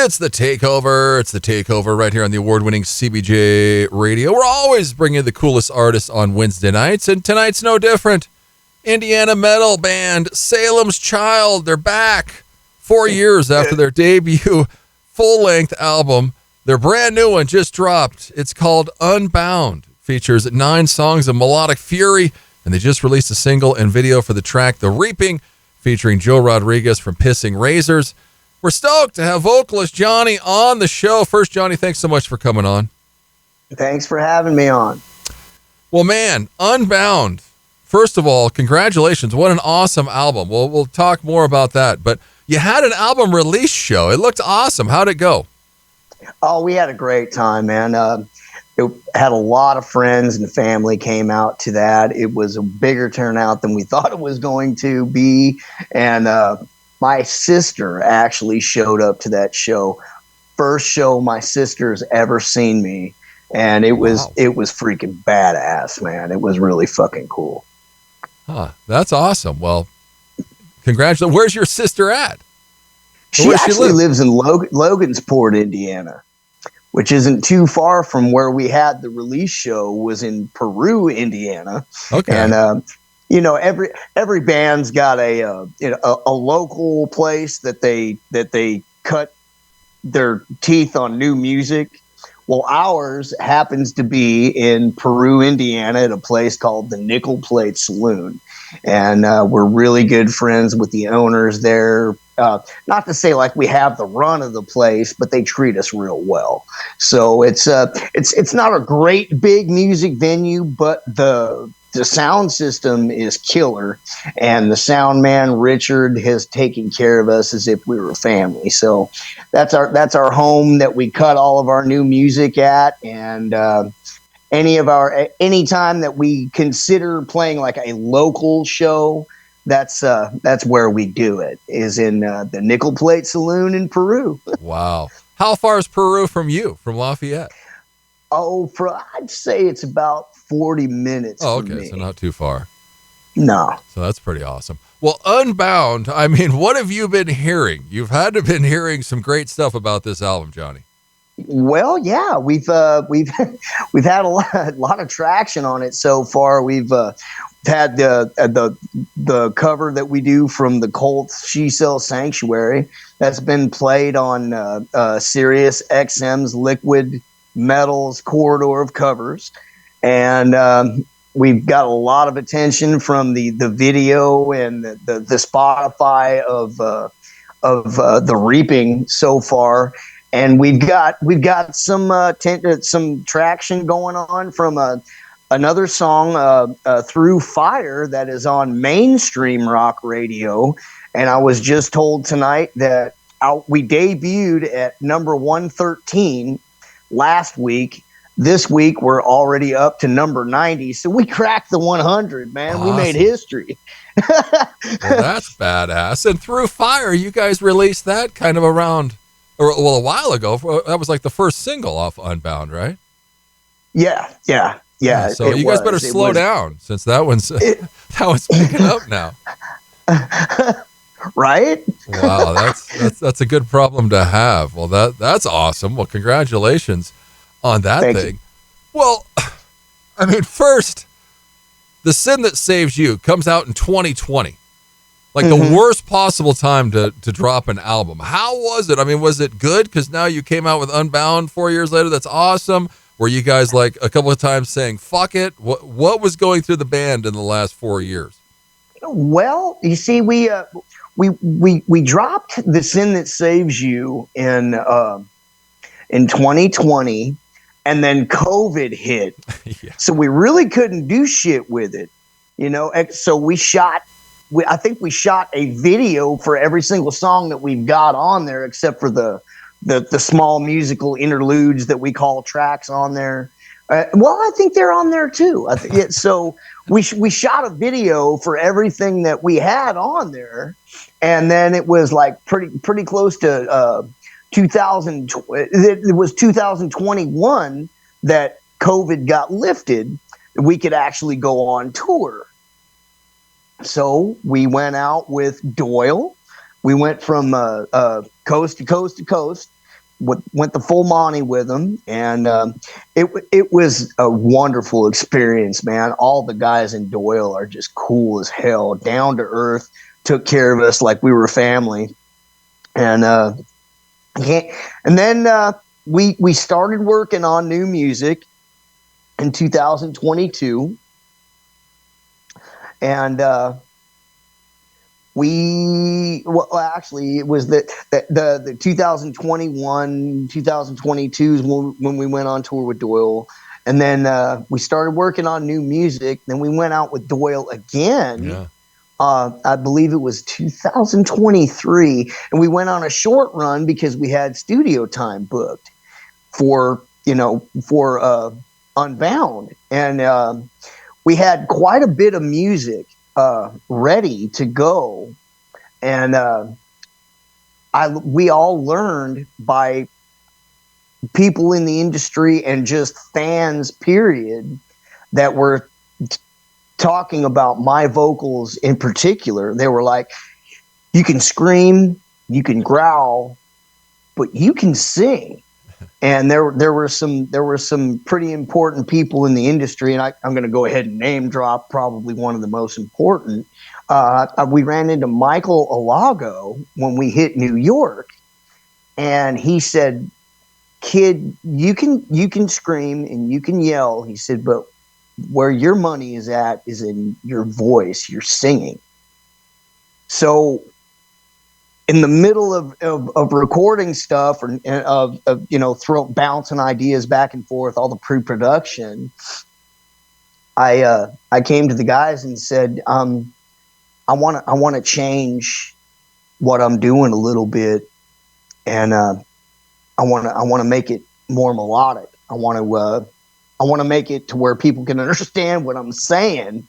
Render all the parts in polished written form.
It's the Takeover. It's the Takeover right here on the award-winning CBJ Radio. We're always bringing the coolest artists on Wednesday nights, and tonight's no different. Indiana metal band Salem's Childe. They're back 4 years after their debut full-length album. Their brand new one just dropped. It's called Unbound. Features 9 songs of melodic fury, and they just released a single and video for the track The Reaping, featuring Joe Rodriguez from Pissing Razors. We're stoked to have vocalist Johnny on the show. First, Johnny, thanks so much for coming on. Thanks for having me on. Well, man, Unbound. First of all, congratulations. What an awesome album. We'll talk more about that. But you had an album release show. It looked awesome. How'd it go? Oh, we had a great time, man. It had a lot of friends and family came out to that. It was a bigger turnout than we thought it was going to be. And my sister actually showed up to that show. First show my sister's ever seen me. And it was freaking badass, man. It was really fucking cool. Huh, that's awesome. Well, congratulations. Where's your sister at? She actually lives in Logansport, Indiana, which isn't too far from where we had the release show. Was in Peru, Indiana. Okay. And every band's got a local place that they cut their teeth on new music. Well, ours happens to be in Peru, Indiana, at a place called the Nickel Plate Saloon. And we're really good friends with the owners there. Not to say like we have the run of the place, but they treat us real well. So it's not a great big music venue, but the sound system is killer, and the sound man Richard has taken care of us as if we were family. So that's our home that we cut all of our new music at, and any time that we consider playing like a local show, that's where we do it, is in the Nickel Plate Saloon in Peru. Wow. How far is Peru from you, from Lafayette? I'd say it's about 40 minutes. Oh, okay, so not too far. No. So that's pretty awesome. Well, Unbound, I mean, what have you been hearing? You've had to been hearing some great stuff about this album, Johnny. Well, yeah, we've had a lot of traction on it so far. We've had the cover that we do from the Colts She Sells Sanctuary that's been played on Sirius XM's Liquid Metal's corridor of covers, and we've got a lot of attention from the video and the Spotify of The Reaping so far. And we've got some traction going on from another song, Through Fire, that is on mainstream rock radio. And I was just told tonight that we debuted at number 113 last week. This week we're already up to number 90. So we cracked the 100, man. Awesome. We made history. Well, that's badass. And Through Fire, you guys released that kind of around, a while ago. That was like the first single off Unbound, right? Yeah. So you guys better slow down, since that one's picking up now. Right? Wow, that's a good problem to have. Well, that's awesome. Well, congratulations on that Thank thing. you. Well, I mean, first, The Sin That Saves You comes out in 2020. Like the worst possible time to drop an album. How was it? I mean, was it good? Because now you came out with Unbound 4 years later. That's awesome. Were you guys like a couple of times saying, fuck it? What was going through the band in the last 4 years? Well, you see, we dropped The Sin That Saves You in 2020, and then COVID hit. Yeah. So we really couldn't do shit with it, So I think we shot a video for every single song that we've got on there, except for the small musical interludes that we call tracks on there. I think they're on there too. So we shot a video for everything that we had on there, and then it was like pretty close to 2000. It was 2021 that COVID got lifted. We could actually go on tour. So we went out with Doyle. We went from coast to coast to coast, went the full Monty with them, and it was a wonderful experience, man. All the guys in Doyle are just cool as hell, down to earth, took care of us like we were family, and then we started working on new music in 2022, and actually it was the 2021 2022 is when we went on tour with Doyle, and then we started working on new music. Then we went out with Doyle again. Yeah. I believe it was 2023, and we went on a short run because we had studio time booked for Unbound, and we had quite a bit of music ready to go, and we all learned by people in the industry and just fans, period, that were talking about my vocals in particular. They were like, "You can scream, you can growl, but you can sing." And there were some pretty important people in the industry, and I'm going to go ahead and name drop probably one of the most important. We ran into Michael Alago when we hit New York, and he said, "Kid, you can scream and you can yell." He said, "But where your money is at is in your voice, your singing." So in the middle of recording stuff, or of bouncing ideas back and forth, all the pre-production, I came to the guys and said, I want to change what I'm doing a little bit, and I want to make it more melodic. I want to make it to where people can understand what I'm saying,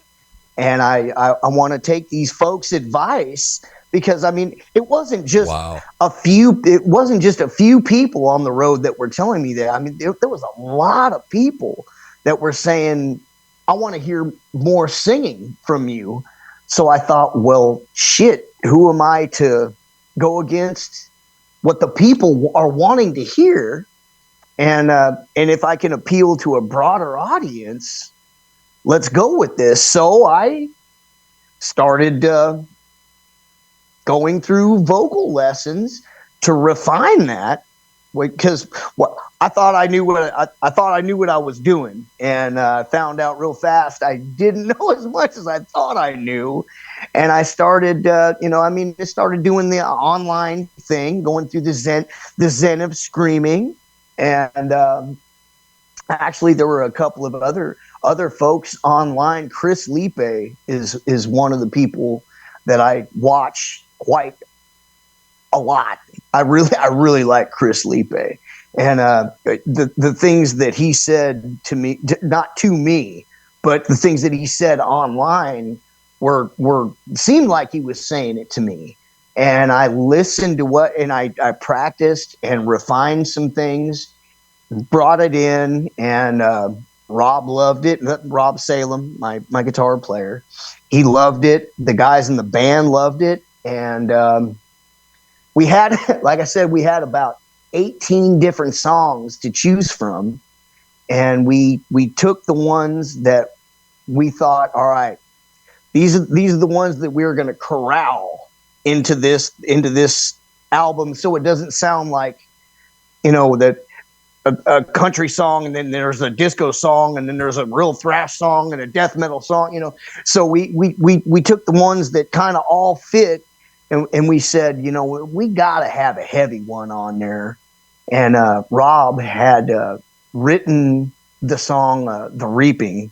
and I want to take these folks' advice. Because I mean, it wasn't just a few. It wasn't just a few people on the road that were telling me that. I mean, there was a lot of people that were saying, "I want to hear more singing from you." So I thought, well, shit, who am I to go against what the people are wanting to hear? And if I can appeal to a broader audience, let's go with this. So I started going through vocal lessons to refine that, because I thought I knew what I was doing, and I found out real fast I didn't know as much as I thought I knew. And I started, I started doing the online thing, going through the zen of screaming, and actually there were a couple of other folks online. Chris Lipe is one of the people that I watch quite a lot. I really like Chris Lipe, and the things that he said to me, not to me, but the things that he said online were seemed like he was saying it to me. And I listened to and I practiced and refined some things, brought it in, and Rob loved it. Rob Salem, my guitar player, he loved it. The guys in the band loved it. And we had, like I said, we had about 18 different songs to choose from. And we took the ones that we thought, all right, these are the ones that we're going to corral into this album, so it doesn't sound like, that a country song, and then there's a disco song, and then there's a real thrash song and a death metal song, So we took the ones that kind of all fit, and we said, we got to have a heavy one on there. And Rob had written the song "The Reaping,"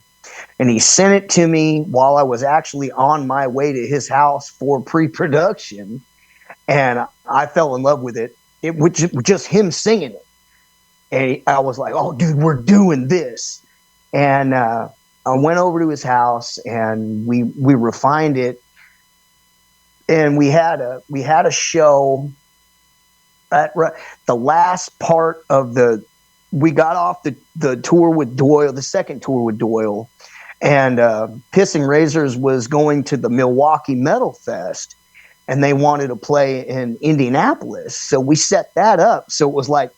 and he sent it to me while I was actually on my way to his house for pre-production, and I fell in love with it. It was just him singing it. And I was like, "Oh, dude, we're doing this." And I went over to his house, and we refined it, and we had a show at the last part of we got off the tour with Doyle, the second tour with Doyle, and Pissing Razors was going to the Milwaukee Metal Fest, and they wanted to play in Indianapolis. So we set that up. So it was like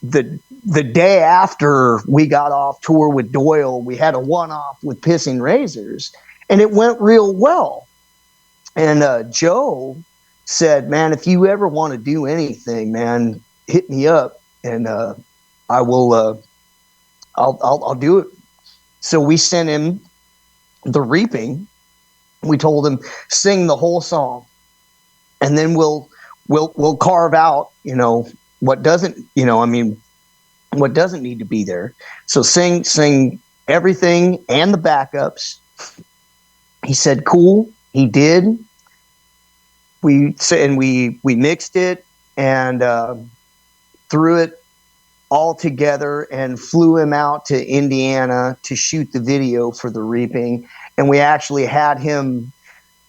the day after we got off tour with Doyle, we had a one-off with Pissing Razors, and it went real well. And Joe said, man, if you ever want to do anything, man, hit me up, and I will, I'll do it. So we sent him The Reaping. We told him, sing the whole song, and then we'll carve out, what doesn't, what doesn't need to be there. So sing everything and the backups. He said, cool. He did. We mixed it and threw it all together and flew him out to Indiana to shoot the video for The Reaping. And we actually had him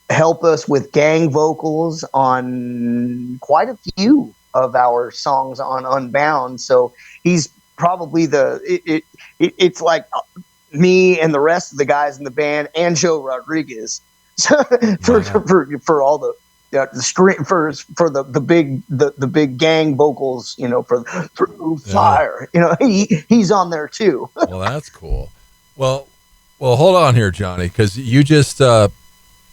help us with gang vocals on quite a few of our songs on Unbound. So he's probably it's like me and the rest of the guys in the band and Joe Rodriguez for all the screen for the big gang vocals, for Fire. He's on there too. Well, that's cool. Well, hold on here, Johnny, because you just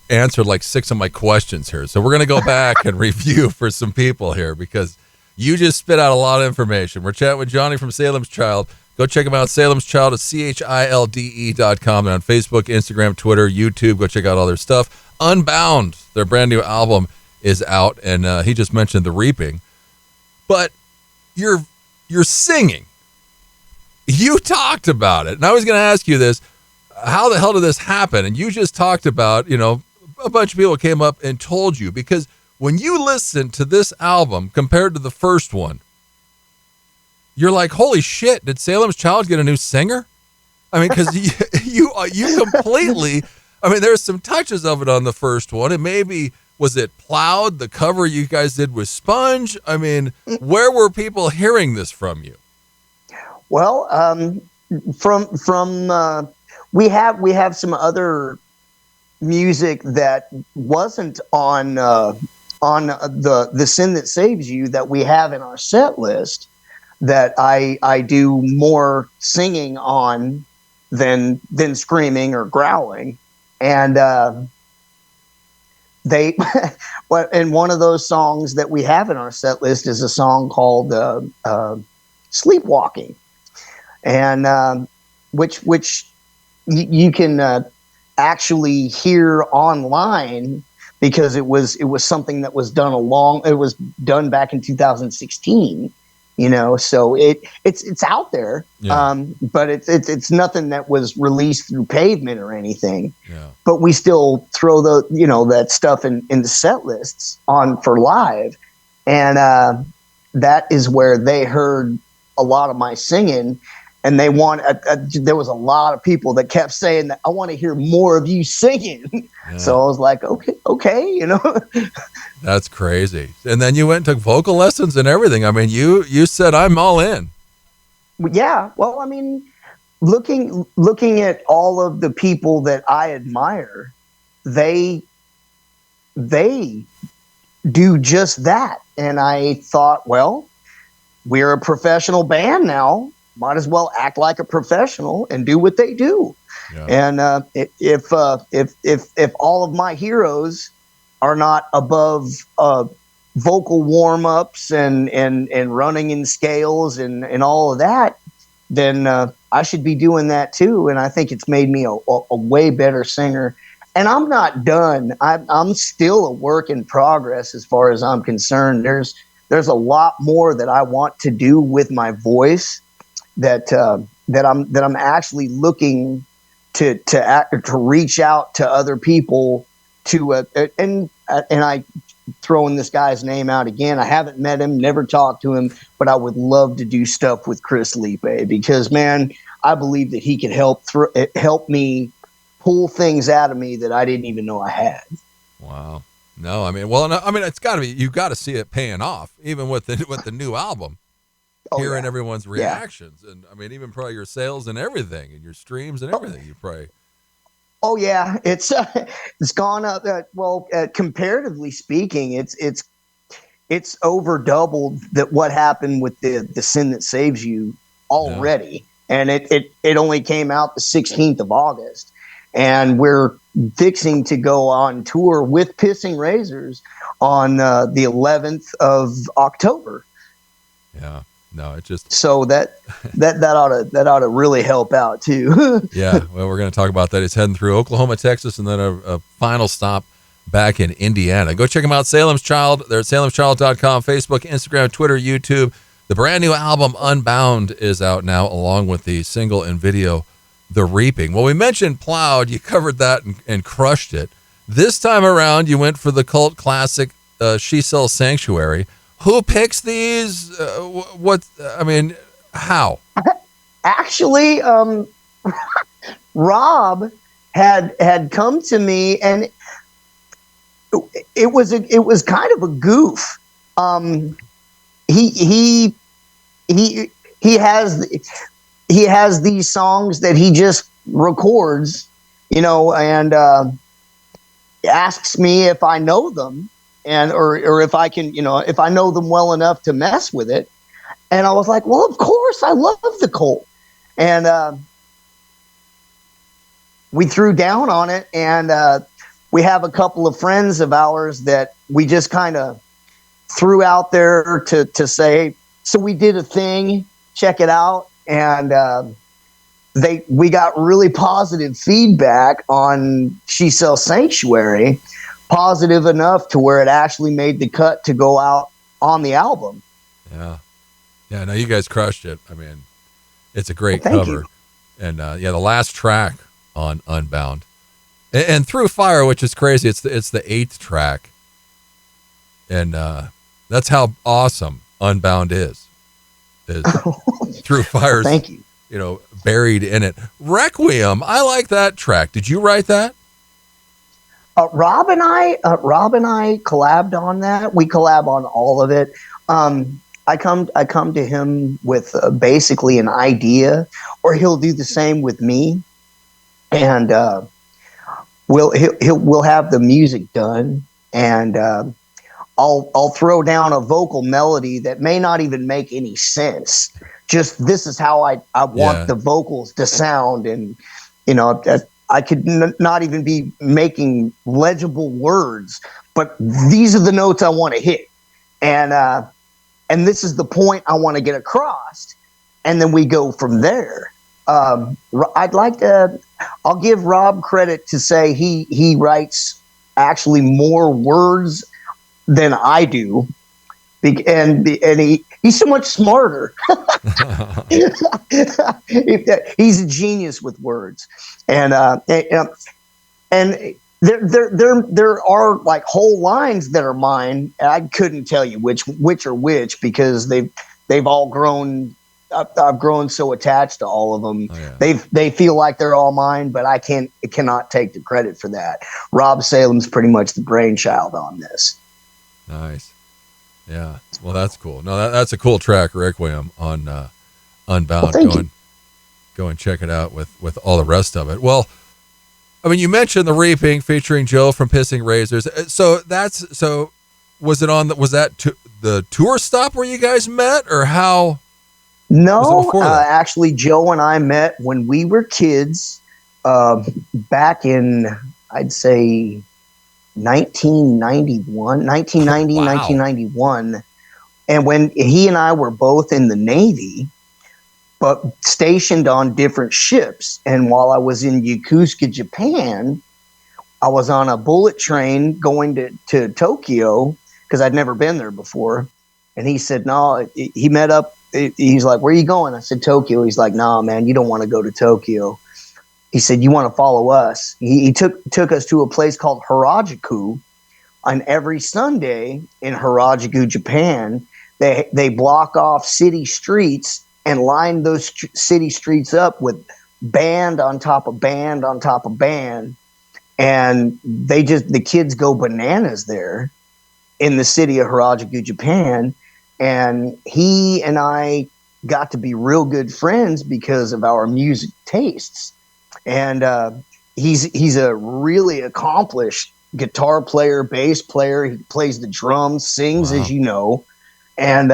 answered like 6 of my questions here. So we're going to go back and review for some people here, because you just spit out a lot of information. We're chatting with Johnny from Salem's Childe. Go check him out, Salem's Childe at CHILDE.com. They're on Facebook, Instagram, Twitter, YouTube. Go check out all their stuff. Unbound, their brand new album, is out, and he just mentioned The Reaping. But you're singing. You talked about it, and I was going to ask you this. How the hell did this happen? And you just talked about, a bunch of people came up and told you, because when you listen to this album compared to the first one, you're like, holy shit, did Salem's Childe get a new singer? I mean, because you completely, there's some touches of it on the first one, and maybe, was it Plowed, the cover you guys did with Sponge? I mean, where were people hearing this from you? Well, we have some other music that wasn't on the Sin That Saves You that we have in our set list that I do more singing on than screaming or growling. And and one of those songs that we have in our set list is a song called Sleepwalking, and which you can actually hear online, because it was something that was done back in 2016, so it's out there. Yeah. But it's nothing that was released through Pavement or anything. Yeah. But we still throw that stuff in the set lists on for live, and that is where they heard a lot of my singing. And they there was a lot of people that kept saying that I want to hear more of you singing. Yeah. So I was like, okay. That's crazy. And then you went and took vocal lessons and everything. I mean, you said, I'm all in. Yeah. Well, looking at all of the people that I admire, they do just that. And I thought, well, we're a professional band now. Might as well act like a professional and do what they do. Yeah. And if all of my heroes are not above vocal warm-ups and running in scales and all of that, then I should be doing that too. And I think it's made me a way better singer. And I'm not done. I'm still a work in progress as far as I'm concerned. There's a lot more that I want to do with my voice. That I'm actually looking to reach out to other people and I throwing this guy's name out again. I haven't met him, never talked to him, but I would love to do stuff with Chris Lipe, because man, I believe that he can help me pull things out of me that I didn't even know I had. Wow. No, it's got to be, you got to see it paying off, even with the new album. Hearing everyone's reactions, and even probably your sales and everything, and your streams and everything. You probably Oh yeah, it's gone up. Comparatively speaking, it's over doubled that what happened with the Sin That Saves You Yeah. already, and it only came out the 16th of August, and we're fixing to go on tour with Pissing Razors on the 11th of October. Yeah. No, it just. So that ought to really help out too. Yeah. Well, we're going to talk about that. It's heading through Oklahoma, Texas, and then a final stop back in Indiana. Go check them out. Salem's Childe. They're at salemschilde.com, Facebook, Instagram, Twitter, YouTube. The brand new album Unbound is out now, along with the single and video, The Reaping. Well, we mentioned Plowed. You covered that and crushed it. This time around, you went for the cult classic She Sells Sanctuary. Who picks these? How? Actually, Rob had come to me, and it was kind of a goof. He has these songs that he just records, and asks me if I know them, and or if I can, if I know them well enough to mess with it. And I was like, well, of course, I love the Cult. And we threw down on it, and we have a couple of friends of ours that we just kind of threw out there to say, so we did a thing, check it out. And we got really positive feedback on She Sells Sanctuary, positive enough to where it actually made the cut to go out on the album. Yeah. Yeah, no, you guys crushed it. I mean, it's a great Thank cover. you. And the last track on Unbound. And Through Fire, which is crazy. It's the 8th track. And that's how awesome Unbound is. Through Fire's, Thank you. Buried in it. Requiem, I like that track. Did you write that? Rob and I collabed on that. We collab on all of it. I come to him with basically an idea, or he'll do the same with me, and we'll have the music done, and I'll throw down a vocal melody that may not even make any sense. Just this is how I want the vocals to sound, and I could not even be making legible words, but these are the notes I want to hit, and this is the point I want to get across, and then we go from there. I'll give Rob credit to say he writes actually more words than I do, and he's so much smarter. He's a genius with words, and there are like whole lines that are mine. I couldn't tell you which are which, because they've all grown. I've grown so attached to all of them. Oh, yeah. They feel like they're all mine, but I cannot take the credit for that. Rob Salem's pretty much the brainchild on this. Nice. Yeah. Well, that's cool. No, that's a cool track, Requiem, on Unbound. Well, go and check it out with all the rest of it. Well, I mean, you mentioned The Reaping featuring Joe from Pissing Razors. So was that the tour stop where you guys met, or how? No, actually, Joe and I met when we were kids, back in, I'd say, 1990, Wow. 1991. And when he and I were both in the Navy, but stationed on different ships. And while I was in Yokosuka, Japan, I was on a bullet train going to Tokyo, because I'd never been there before. And he said, no, he met up. He's like, where are you going? I said, Tokyo. He's like, nah, man, you don't want to go to Tokyo. He said, you want to follow us. He took us to a place called Harajuku. On every Sunday in Harajuku, Japan, they block off city streets and line those city streets up with band on top of band on top of band. And the kids go bananas there in the city of Harajuku, Japan. And he and I got to be real good friends because of our music tastes. And he's a really accomplished guitar player, bass player. He plays the drums, sings, Wow. as you know, and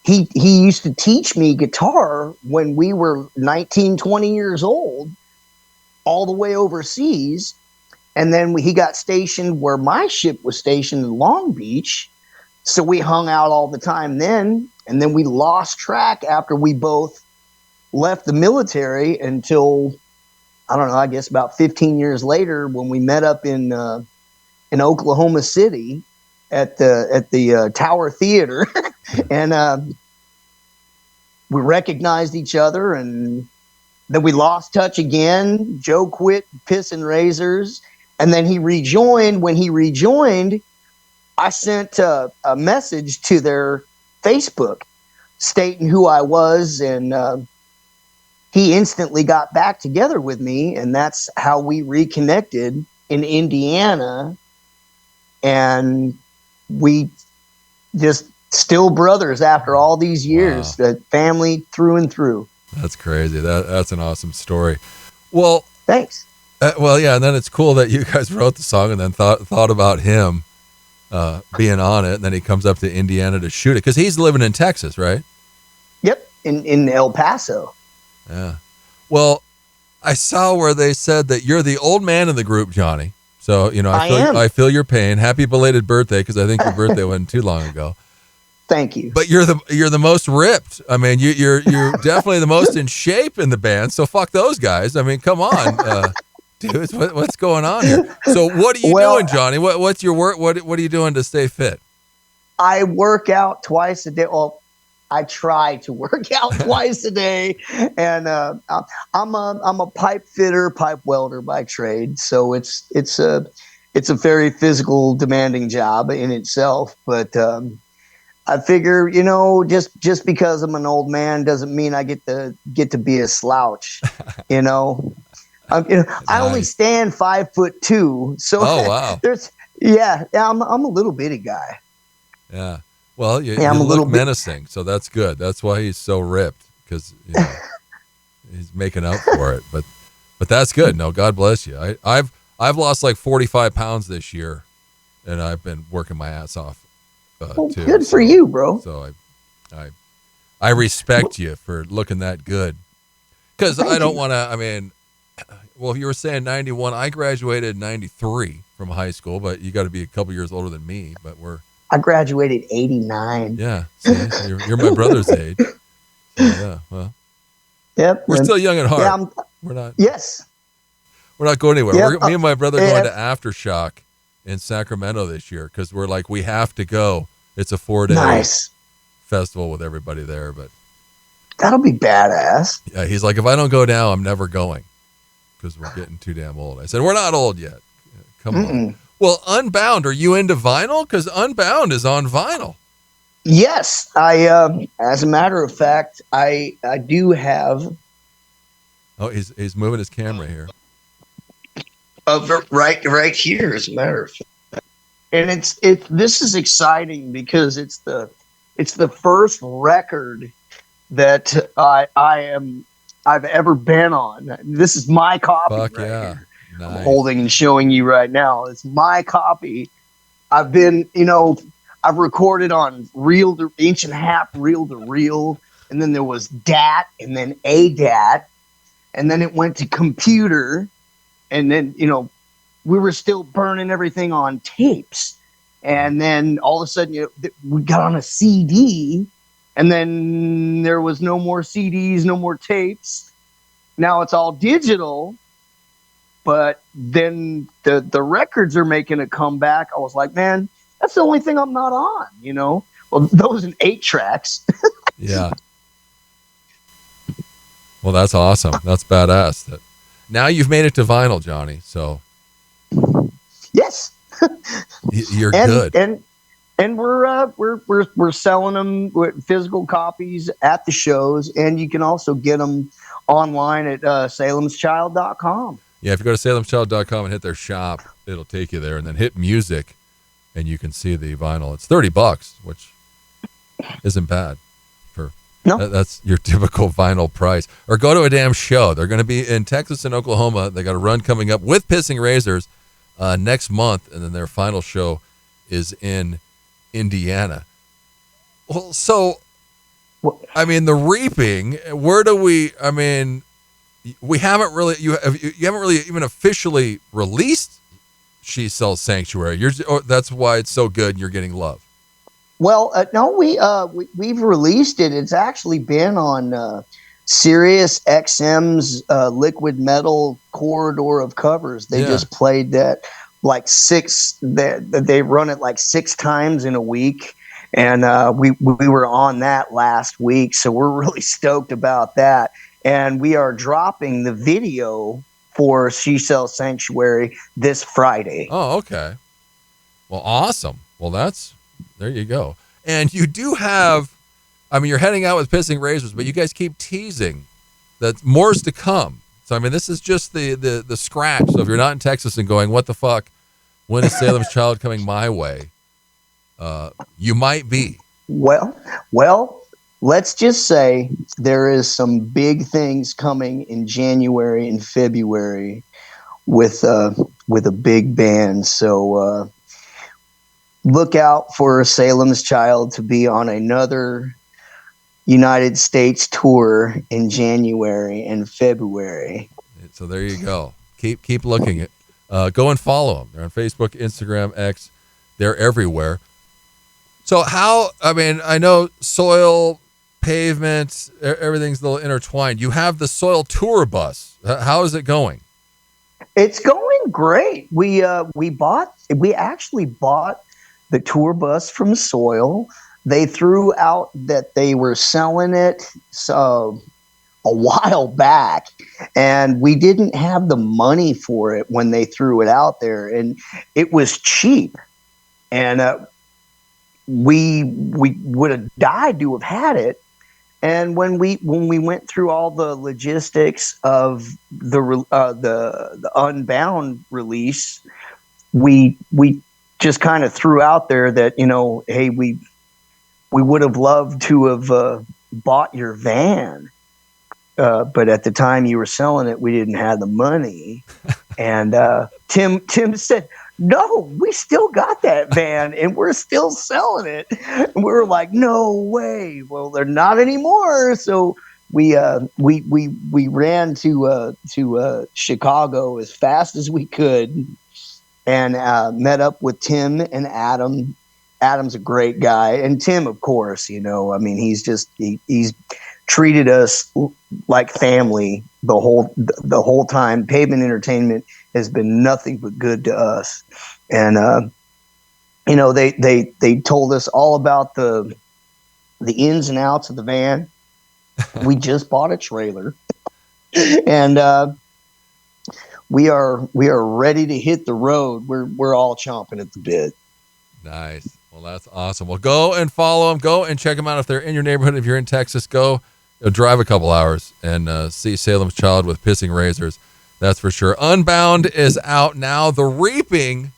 he used to teach me guitar when we were 19, 20 years old, all the way overseas. And then he got stationed where my ship was stationed in Long Beach. So we hung out all the time then. And then we lost track after we both left the military until, I don't know, I guess about 15 years later when we met up in Oklahoma City at the Tower Theater. And we recognized each other, and then we lost touch again. Joe quit pissing razors, and then he rejoined. When he rejoined, I sent a message to their Facebook stating who I was, and he instantly got back together with me, and that's how we reconnected in Indiana. And we just still brothers after all these years. Wow. Family through and through. That's crazy. That's an awesome story. Well, Thanks. well, yeah, and then it's cool that you guys wrote the song and then thought about him being on it, and then he comes up to Indiana to shoot it because he's living in Texas, right? Yep, in El Paso. Yeah. Well, I saw where they said that you're the old man in the group, Johnny. So, you know, I feel your pain. Happy belated birthday, because I think your birthday wasn't too long ago. Thank you. But you're the most ripped. I mean, you're definitely the most in shape in the band. So fuck those guys. I mean, come on, dudes. What's going on here? So what are you doing, Johnny? What's your work? What are you doing to stay fit? I work out twice a day. Well, I try to work out twice a day, and I'm a pipe fitter, pipe welder by trade. So it's a very physical, demanding job in itself. But I figure, you know, just because I'm an old man doesn't mean I get to be a slouch. You know, I only stand 5'2", so wow. I'm a little bitty guy. Yeah. Well, you I'm a look little menacing, so that's good. That's why he's so ripped, because you know, he's making up for it. But that's good. No, God bless you. I've lost like 45 pounds this year, and I've been working my ass off. Too. Good for you, bro. So I respect you for looking that good, because I don't want to. I mean, well, if you were saying 91, I graduated in 93 from high school, but you got to be a couple years older than me. But I graduated 89. Yeah, see, you're my brother's age. So, yeah, well, yep, we're still young at heart. Yeah, we're not. Yes, we're not going anywhere. Yep, Me and my brother going to Aftershock in Sacramento this year because we're like, we have to go. It's a 4-day festival with everybody there, but that'll be badass. Yeah, he's like, if I don't go now, I'm never going because we're getting too damn old. I said, we're not old yet. Come on. Well, Unbound, are you into vinyl? Because Unbound is on vinyl. Yes, I. As a matter of fact, I do have. Oh, he's moving his camera here. Right here, as a matter of fact. And this is exciting because it's the first record that I've ever been on. This is my copy. Fuck right here. Nice. I'm holding and showing you right now. It's my copy. I've recorded on inch and a half reel to reel, and then there was DAT, and then ADAT, and then it went to computer, and then we were still burning everything on tapes. And then all of a sudden, we got on a CD, and then there was no more CDs, no more tapes. Now it's all digital, but then the records are making a comeback. I was like, man, that's the only thing I'm not on, Well, those and 8 tracks. Yeah. Well, that's awesome. That's badass. Now you've made it to vinyl, Johnny. So yes, you're good. And we're selling them with physical copies at the shows, and you can also get them online at salemschilde.com. Yeah, if you go to salemschilde.com and hit their shop, it'll take you there, and then hit music, and you can see the vinyl. It's $30, which isn't bad for No. That's your typical vinyl price. Or go to a damn show. They're going to be in Texas and Oklahoma. They got a run coming up with Pissing Razors next month, and then their final show is in Indiana. Well, so, I mean, the Reaping, where do we, I mean, we haven't really, you haven't really even officially released She Sells Sanctuary. That's why it's so good and you're getting love. Well, no, we've released it. It's actually been on Sirius XM's Liquid Metal corridor of covers. They just played that like they run it like 6 times in a week. And we were on that last week. So we're really stoked about that. And we are dropping the video for She Sells Sanctuary this Friday. Oh, okay. Well, awesome. Well, there you go. And you do have, I mean, you're heading out with Pissing Razors, but you guys keep teasing that more's to come. So, I mean, this is just the scratch. So if you're not in Texas and going, what the fuck, when is Salem's Childe coming my way? You might be. Well, let's just say there is some big things coming in January and February with a big band. So look out for Salem's Childe to be on another United States tour in January and February. So there you go. Keep looking at. Go and follow them. They're on Facebook, Instagram, X. They're everywhere. So I know soil, pavement, everything's a little intertwined. You have the soil tour bus. How is it going? It's going great. We actually bought the tour bus from Soil. They threw out that they were selling it a while back, and we didn't have the money for it when they threw it out there, and it was cheap. And we would have died to have had it. And when we went through all the logistics of the Unbound release, we just kind of threw out there that, hey, we would have loved to have bought your van, but at the time you were selling it, we didn't have the money. And Tim said, no, we still got that van and we're still selling it. And we were like, no way. Well, they're not anymore. So we ran to Chicago as fast as we could and met up with Tim and Adam. Adam's a great guy. And Tim, of course, I mean, he's treated us like family the whole time. Pavement Entertainment has been nothing but good to us. And, they told us all about the ins and outs of the van. We just bought a trailer and, we are ready to hit the road. We're all chomping at the bit. Nice. Well, that's awesome. Well, go and follow them. Go and check them out if they're in your neighborhood. If you're in Texas, go drive a couple hours and see Salem's Childe with Pissing Razors. That's for sure. Unbound is out now. The Reaping,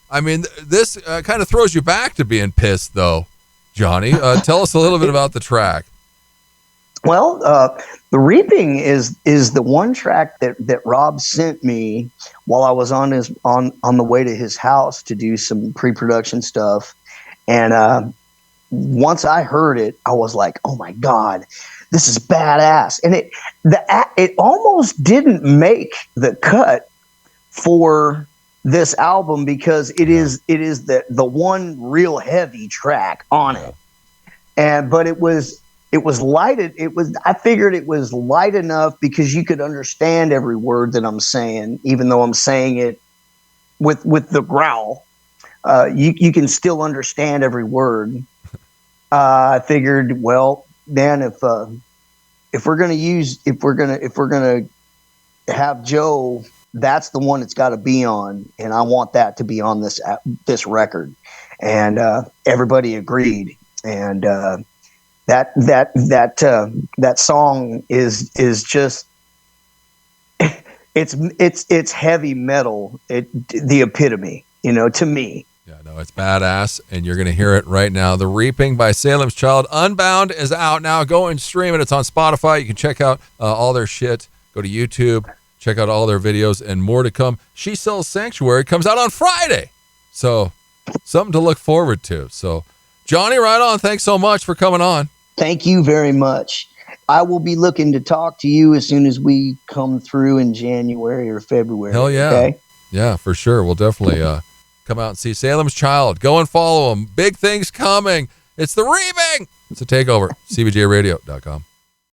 I mean, this kind of throws you back to being pissed, though, Johnny. Tell us a little bit about the track. Well, The Reaping is the one track that Rob sent me while I was on the way to his house to do some pre-production stuff. And once I heard it, I was like, oh my God, this is badass. And it almost didn't make the cut for this album because it is the one real heavy track on it. But it was lighted. I figured it was light enough because you could understand every word that I'm saying, even though I'm saying it with the growl. You can still understand every word. I figured, well, then if we're gonna have Joe, that's the one it's got to be on, and I want that to be on this record. And everybody agreed, and that song is just it's heavy metal, the epitome, to me. Yeah, no, it's badass, and you're going to hear it right now. The Reaping by Salem's Childe. Unbound is out now. Go and stream it. It's on Spotify. You can check out all their shit. Go to YouTube. Check out all their videos and more to come. She Sells Sanctuary comes out on Friday. So something to look forward to. So, Johnny, right on. Thanks so much for coming on. Thank you very much. I will be looking to talk to you as soon as we come through in January or February. Hell yeah. Okay? Yeah, for sure. We'll definitely come out and see Salem's Childe. Go and follow them. Big things coming. It's the Reaping. It's a Takeover. CBJRadio.com.